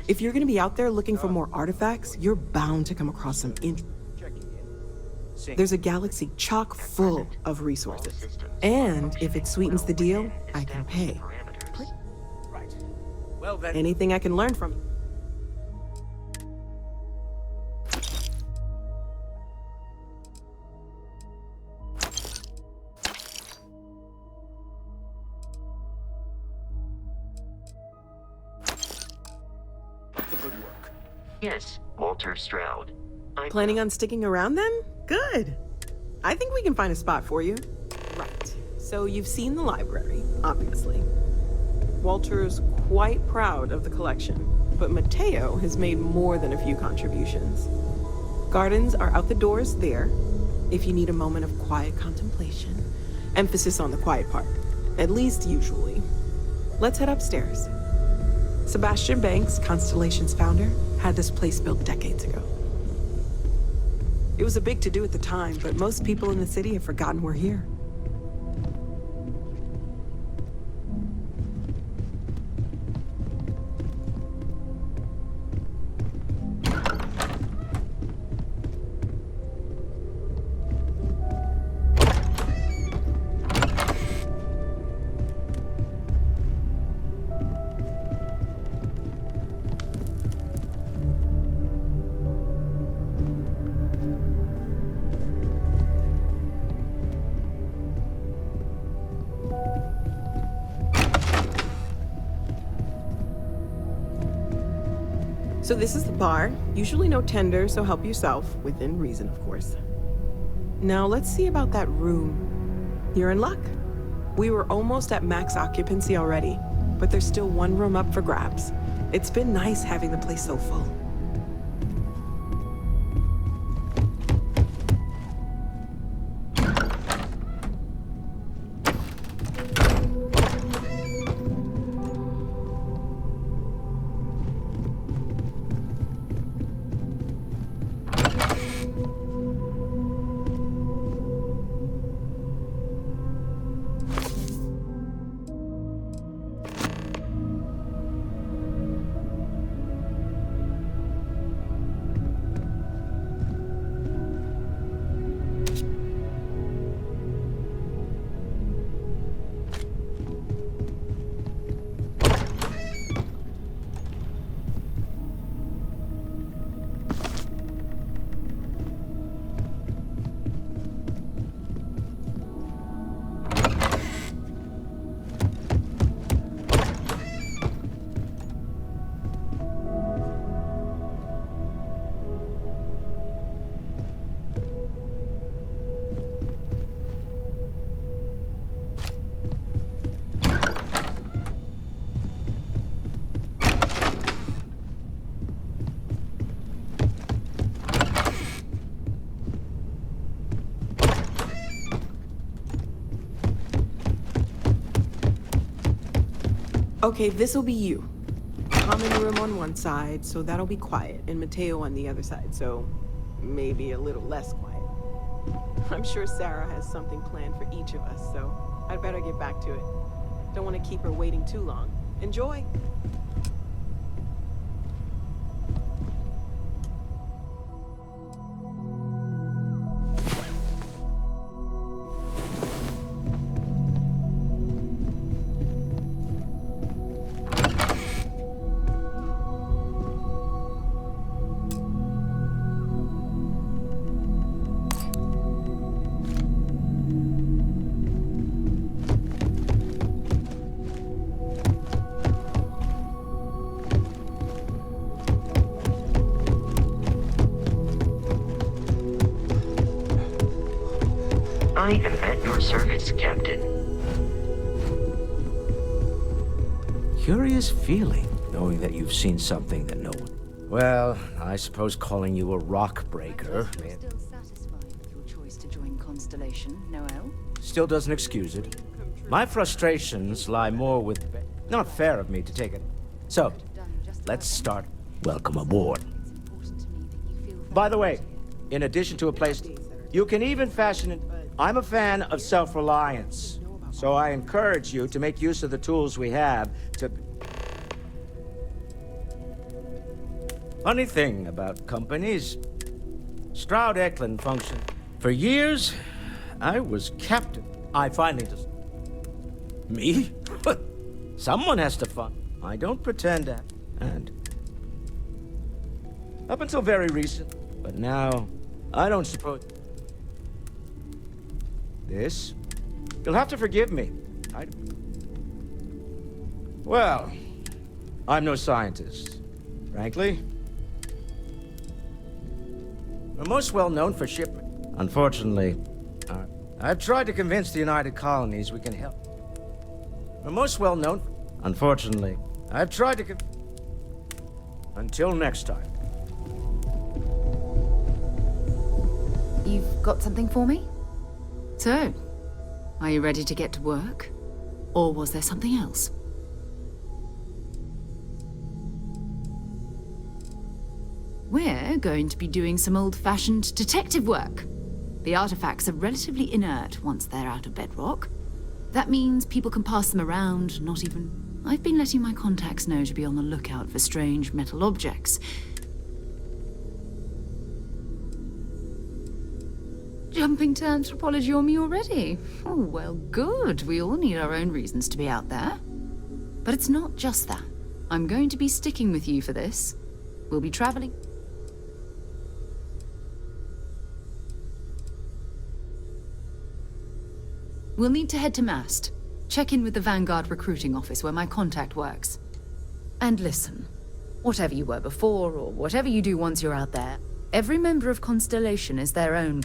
if you're gonna be out there looking for more artifacts, you're bound to come across some There's a galaxy chock full of resources. And if it sweetens the deal, I can pay. Well, then... Anything I can learn from you. Yes, Walter Stroud. Planning on sticking around then? Good. I think we can find a spot for you. Right. So you've seen the library, obviously. Walter's quite proud of the collection, but Mateo has made more than a few contributions. Gardens are out the doors there, if you need a moment of quiet contemplation. Emphasis on the quiet part, at least usually. Let's head upstairs. Sebastian Banks, Constellation's founder, had this place built decades ago. It was a big to-do at the time, but most people in the city have forgotten we're here. So this is the bar. Usually no tender, so help yourself. Within reason, of course. Now let's see about that room. You're in luck. We were almost at max occupancy already, but there's still one room up for grabs. It's been nice having the place so full. Okay, this'll be you. Common room on one side, so that'll be quiet, and Mateo on the other side, so maybe a little less quiet. I'm sure Sarah has something planned for each of us, so I'd better get back to it. Don't want to keep her waiting too long. Enjoy! I am at your service, Captain. Curious feeling, knowing that you've seen something that no one... Well, I suppose calling you a rock breaker Still satisfied with your choice to join Constellation, Noel? still doesn't excuse it. My frustrations lie more with... Not fair of me to take it. So, let's start. Welcome aboard. By the way, in addition to a place, you can even fashion it. I'm a fan of self-reliance, so I encourage you to make use of the tools we have to... Funny thing about companies, Stroud Eklund functioned. For years, I was captain. I finally just... Me? Someone has to fund. I don't pretend to... And... Up until very recent. But now, I don't suppose... This? You'll have to forgive me. Well, I'm no scientist, frankly. We're most well known for shipment. Unfortunately, I've tried to convince the United Colonies we can help. We're most well known for... Unfortunately, I've tried to Until next time. You've got something for me? So, are you ready to get to work? Or was there something else? We're going to be doing some old-fashioned detective work. The artifacts are relatively inert once they're out of bedrock. That means people can pass them around, not even... I've been letting my contacts know to be on the lookout for strange metal objects. Jumping to anthropology on me already? Oh, well, good. We all need our own reasons to be out there. But it's not just that. I'm going to be sticking with you for this. We'll be traveling... We'll need to head to Mast. Check in with the Vanguard recruiting office where my contact works. And listen, whatever you were before, or whatever you do once you're out there, every member of Constellation is their own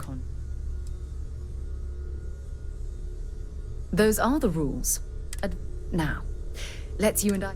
Those are the rules. Now, let's you and I...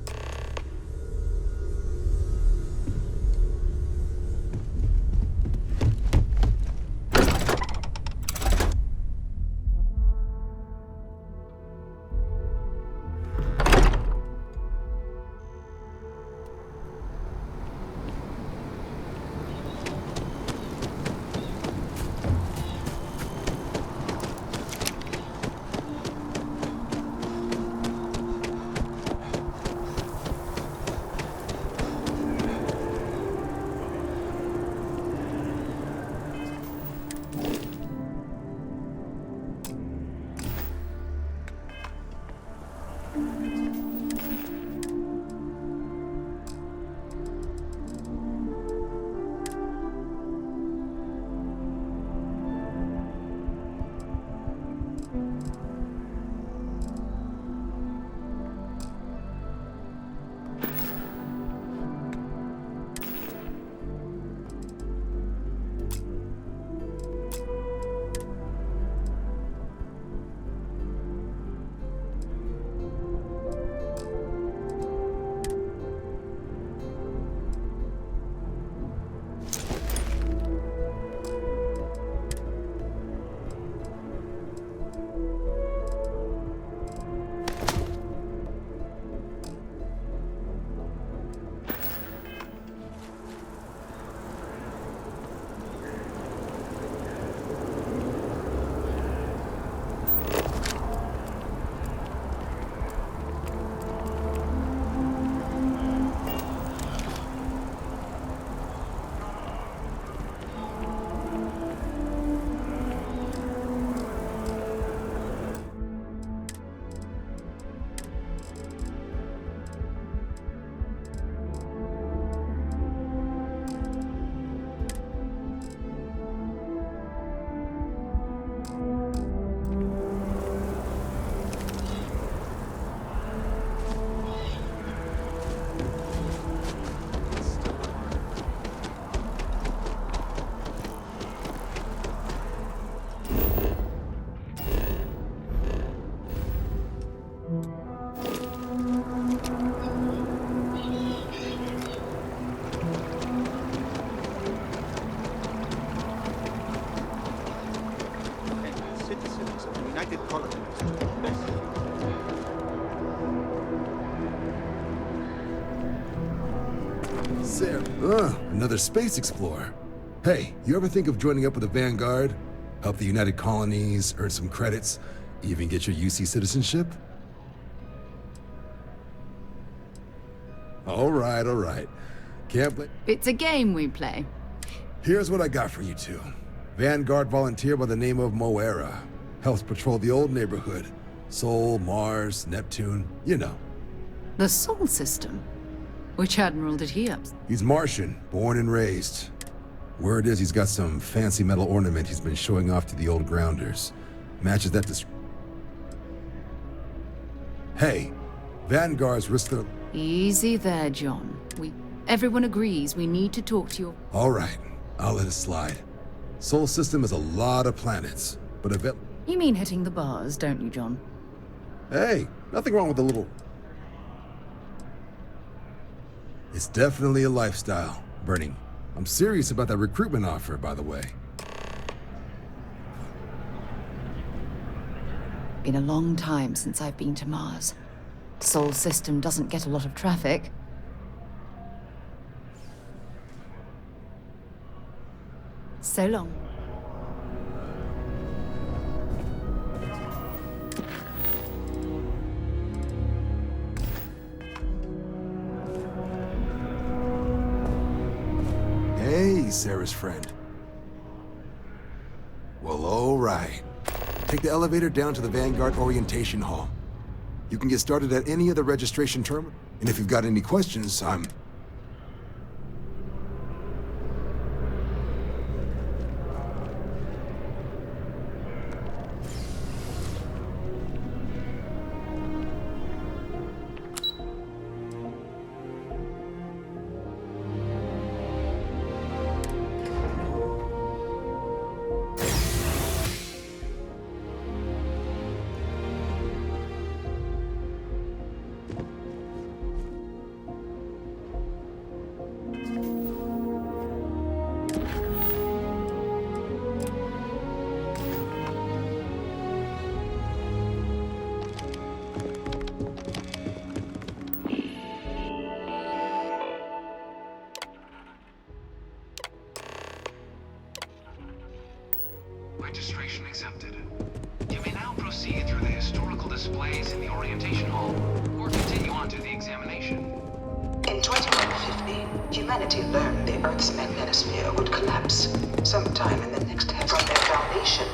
Sarah. Another space explorer. Hey, you ever think of joining up with the Vanguard? Help the United Colonies, earn some credits, even get your UC citizenship? All right. Can't blame... It's a game we play. Here's what I got for you two. Vanguard volunteer by the name of Moera. Helps patrol the old neighborhood. Sol, Mars, Neptune, you know. The Sol system? Which admiral did he up? He's Martian, born and raised. Word is he's got some fancy metal ornament he's been showing off to the old grounders. Matches that Hey, Vanguard's risked their... Easy there, John. Everyone agrees we need to talk to your... All right, I'll let it slide. Sol system has a lot of planets, but You mean hitting the bars, don't you, John? Hey, nothing wrong with a little... It's definitely a lifestyle, Bernie. I'm serious about that recruitment offer, by the way. Been a long time since I've been to Mars. Sol system doesn't get a lot of traffic. So long. Hey, Sarah's friend. Well, all right. Take the elevator down to the Vanguard Orientation Hall. You can get started at any of the registration terminals. And if you've got any questions, I'm... Registration accepted. You may now proceed through the historical displays in the orientation hall, or continue on to the examination. In 2150, humanity learned the Earth's magnetosphere would collapse sometime in the next half. From their foundation,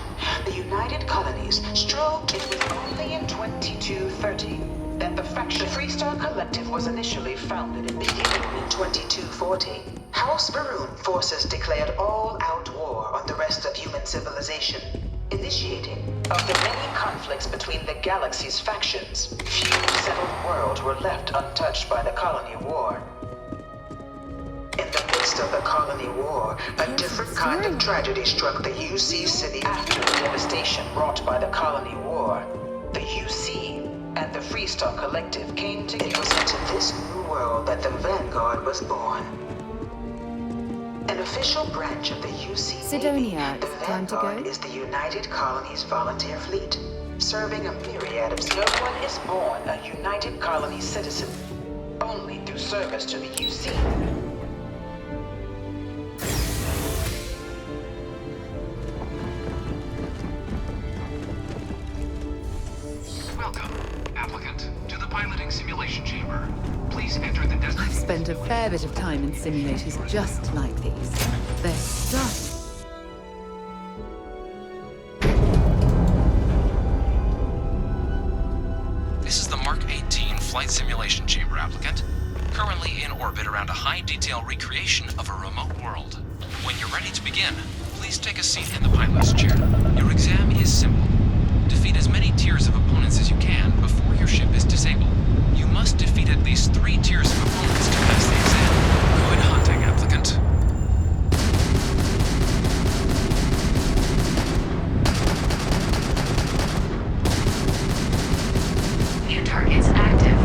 the United Colonies strove. It was only in 2230 that the faction Freestar Collective was initially founded, and beginning in 2240. House Varun forces declared all-out war on the rest of human civilization, initiating. Of the many conflicts between the galaxy's factions, few settled worlds were left untouched by the Colony War. In the midst of the Colony War, a different kind of tragedy struck the UC city after the devastation wrought by the Colony War. The UC and the Freestar Collective came together. It was into this new world that the Vanguard was born. An official branch of the UC Sidonia, Navy, the Vanguard is the United Colonies Volunteer Fleet, serving a myriad of... No one is born a United Colonies citizen, only through service to the UC. Welcome, applicant, to the piloting simulation chamber. Please enter the destination. I've spent a fair bit of time in simulators just like these. They're stuff. This is the Mark 18 flight simulation chamber, applicant. Currently in orbit around a high-detail recreation of a remote world. When you're ready to begin, please take a seat in the pilot's chair. Your exam is simple. Defeat as many tiers of opponents as you can before your ship is disabled. You must defeat at least 3 tiers of opponents to pass the exam. Good hunting, applicant. New targets active.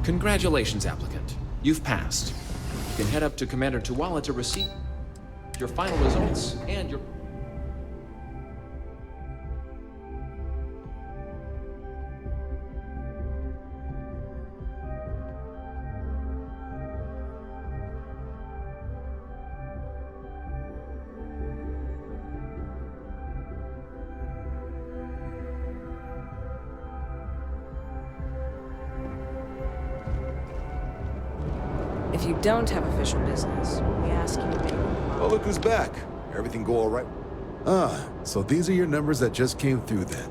Congratulations, applicant. You've passed. You can head up to Commander Tuwala to receive your final results and your... If you don't have official business, we ask you to make... Oh, look who's back. Everything go all right? So these are your numbers that just came through then.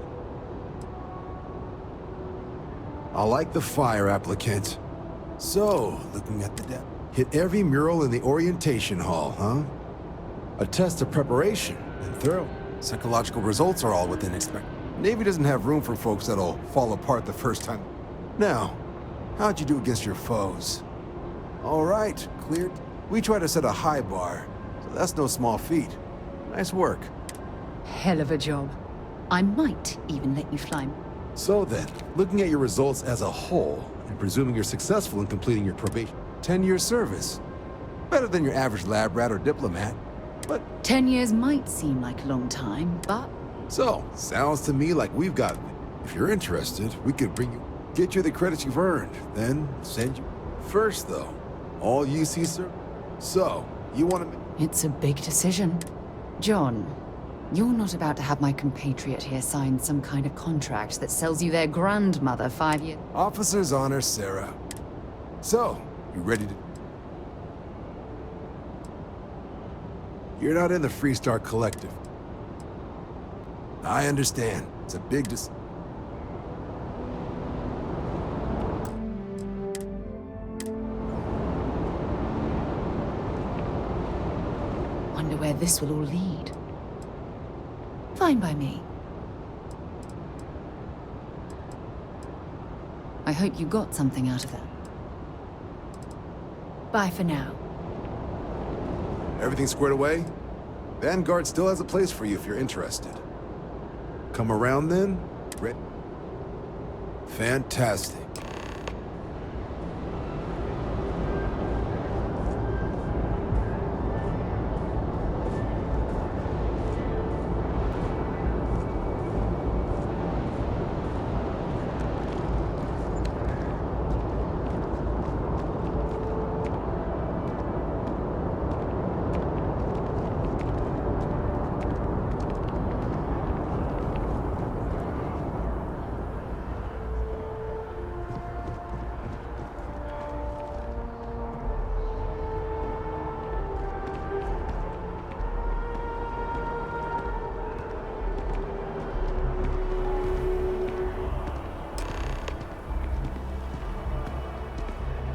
I like the fire, applicant. So, looking at the depth. Hit every mural in the orientation hall, huh? A test of preparation and thorough. Psychological results are all within expect. Navy doesn't have room for folks that'll fall apart the first time. Now, how'd you do against your foes? All right, cleared. We try to set a high bar, so that's no small feat. Nice work. Hell of a job. I might even let you fly. So then, looking at your results as a whole, and presuming you're successful in completing your probation, 10-year service. Better than your average lab rat or diplomat, but... 10 years might seem like a long time, but... So, sounds to me like we've got... If you're interested, we could bring you... Get you the credits you've earned, then send you... First, though, all UC sir. So, you want to... It's a big decision. John, you're not about to have my compatriot here sign some kind of contract that sells you their grandmother 5 years... Officer's honor, Sarah. So, you ready to... You're not in the Freestar Collective. I understand. It's a big decision. Wonder where this will all lead. Fine by me. I hope you got something out of that. Bye for now. Everything squared away? Vanguard still has a place for you if you're interested. Come around then? Fantastic.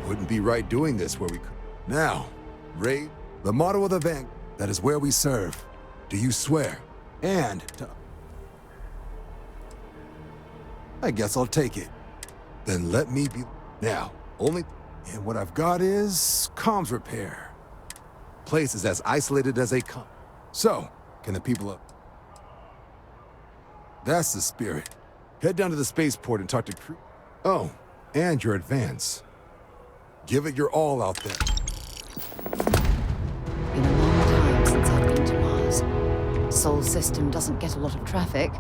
Wouldn't be right doing this where we could. Now, raid the motto of the Vanguard. That is where we serve. Do you swear? And to... I guess I'll take it. Then let me be... Now, only... And what I've got is... comms repair. Place is as isolated as they come. So, can the people up... That's the spirit. Head down to the spaceport and talk to crew. Oh, and your advance. Give it your all out there. Been a long time since I've been to Mars. Sol system doesn't get a lot of traffic.